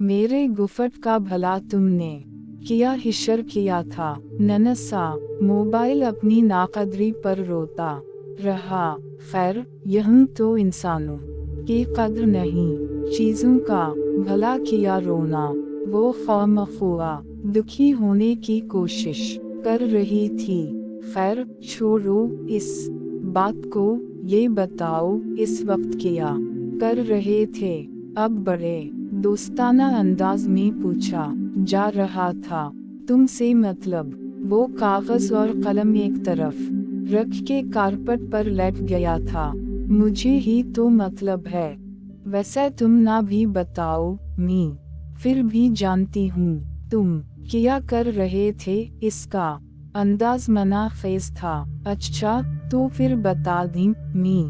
मेरे गुफट का भला तुमने किया हिशर किया था। ननसा मोबाइल अपनी नाकदरी पर रोता रहा। खैर यह तो इंसानों की कद्र नहीं, चीज़ों का भला किया रोना। वो खामख्वा दुखी होने की कोशिश कर रही थी। खैर छोड़ो इस बात को, ये बताओ इस वक्त क्या कर रहे थे। अब बड़े दोस्ताना अंदाज में पूछा जा रहा था। तुमसे मतलब। वो कागज और कलम एक तरफ रख के कारपेट पर लेट गया था। मुझे ही तो मतलब है। वैसे तुम ना भी बताओ मी, फिर भी जानती हूँ तुम क्या कर रहे थे। इसका अंदाज मना खेज था। अच्छा तो फिर बता दी मी,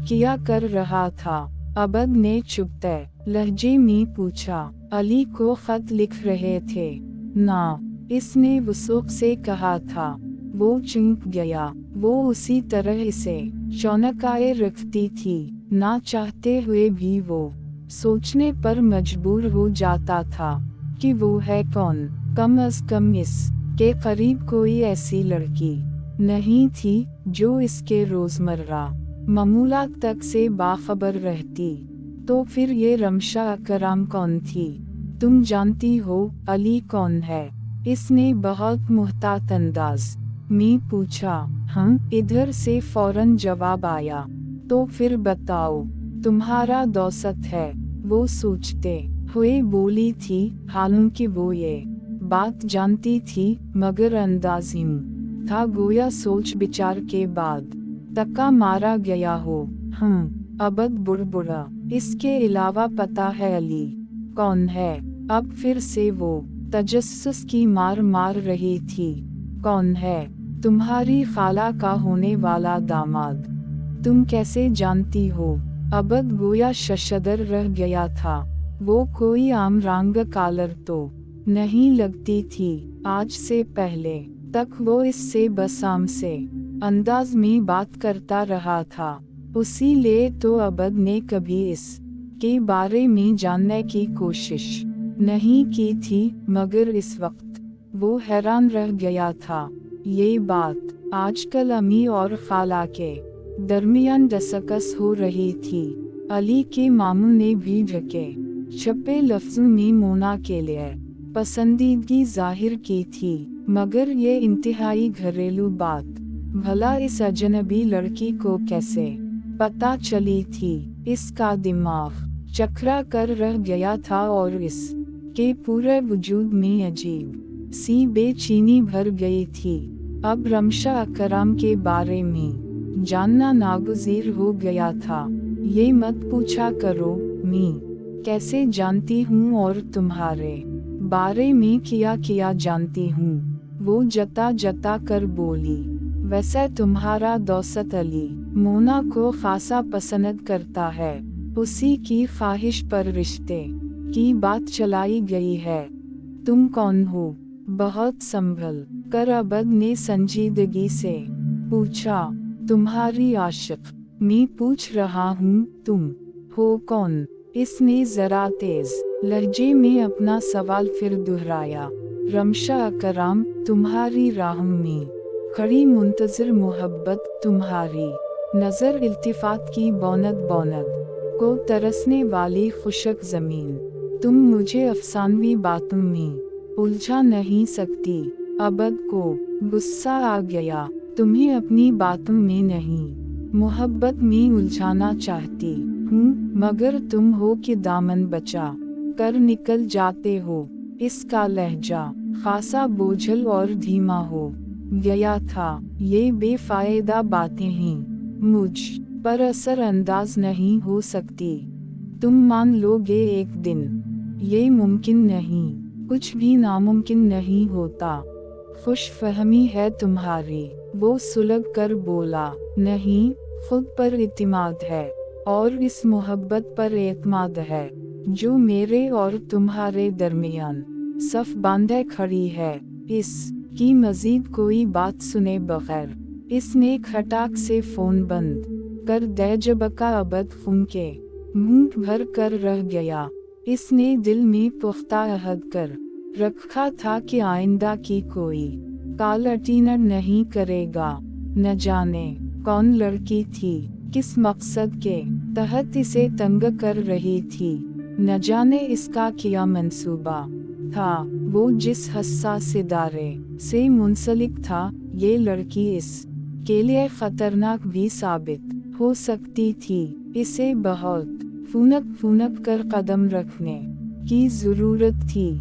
क्या कर रहा था। अबद ने चुपते लहजे में पूछा। अली को खत लिख रहे थे ना, इसने वसूख से कहा था। वो चुप गया। वो उसी तरह इसे चौनकाए रखती थी। ना चाहते हुए भी वो सोचने पर मजबूर हो जाता था कि वो है कौन। कम अज कम इस के करीब कोई ऐसी लड़की नहीं थी जो इसके रोजमर्रा मामूलात तक से बाखबर रहती। तो फिर ये रमशा अकराम कौन थी। तुम जानती हो अली कौन है। इसने बहुत मुहतात अंदाज में पूछा। हम इधर से फौरन जवाब आया। तो फिर बताओ, तुम्हारा दोस्त है। वो सोचते हुए बोली थी। हालांकि वो ये बात जानती थी मगर अंदाज़िम था गोया सोच विचार के बाद तक्का मारा गया हो। अबद बुड़बुड़ा। इसके अलावा पता है अली कौन है। अब फिर से वो तजस्सुस की मार रही थी। कौन है। तुम्हारी खाला का होने वाला दामाद। तुम कैसे जानती हो। अबद गोया शशदर रह गया था। वो कोई आम रंग कालर तो नहीं लगती थी। आज से पहले तक वो इससे बसाम से अंदाज में बात करता रहा था। उसी लिए तो अबद ने कभी इस के बारे में जानने की कोशिश नहीं की थी। मगर इस वक्त वो हैरान रह गया था। ये बात आजकल अम्मी और खाला के दरमियान दसकस हो रही थी। अली के मामू ने भी ढके छपे लफ्जों में मोना के लिए पसंदीदगी जाहिर की थी। मगर ये इंतहाई घरेलू बात भला इस अजनबी लड़की को कैसे पता चली थी। इसका दिमाग चकरा कर रह गया था और इस के पूरे वजूद में अजीब सी बेचैनी भर गई थी। अब रमशा अकराम के बारे में जानना नागुज़ीर हो गया था। ये मत पूछा करो मी, कैसे जानती हूँ और तुम्हारे बारे में क्या जानती हूँ। वो जता जता कर बोली। वैसे तुम्हारा दोस्त अली मोना को खासा पसंद करता है। उसी की ख्वाहिश पर रिश्ते की बात चलाई गई है। तुम कौन हो। बहुत संभल कर अबद ने संजीदगी से पूछा। तुम्हारी आशिक मैं पूछ रहा हूँ। तुम हो कौन। इसने जरा तेज लहजे में अपना सवाल फिर दोहराया। रमशा अकराम तुम्हारी राह में खड़ी मुंतज़िर मोहब्बत, तुम्हारी नज़र इल्तिफात की बौनद को तरसने वाली खुशक ज़मीन। तुम मुझे अफसानवी बातों में उलझा नहीं सकती। अबद को गुस्सा आ गया। तुम्हें अपनी बातों में नहीं मोहब्बत में उलझाना चाहती हूँ, मगर तुम हो कि दामन बचा कर निकल जाते हो। इसका लहजा खासा बोझल और धीमा हो गया था। ये बेफायदा बातें हैं, मुझ पर असर अंदाज नहीं हो सकती। तुम मान लोगे एक दिन। ये मुमकिन नहीं, कुछ भी नामुमकिन नहीं होता। खुश फहमी है तुम्हारी। वो सुलग कर बोला। नहीं, खुद पर इत्मीनान है और इस मोहब्बत पर एतमाद है जो मेरे और तुम्हारे दरमियान सफ बांधे खड़ी है। इस की मजीद कोई बात सुने बगैर इसने खटाक से फोन बंद कर दे। जब का अबद फूंके मुंह भर कर रह गया। اس نے دل میں پختہ عہد کر رکھا تھا کہ آئندہ کی کوئی کال اٹینر نہیں کرے گا۔ نہ جانے کون لڑکی تھی، کس مقصد کے تحت اسے تنگ کر رہی تھی، نہ جانے اس کا کیا منصوبہ تھا۔ وہ جس حساس ادارے سے منسلک تھا، یہ لڑکی اس کے لیے خطرناک بھی ثابت ہو سکتی تھی۔ اسے بہت پھونک کر قدم رکھنے کی ضرورت تھی۔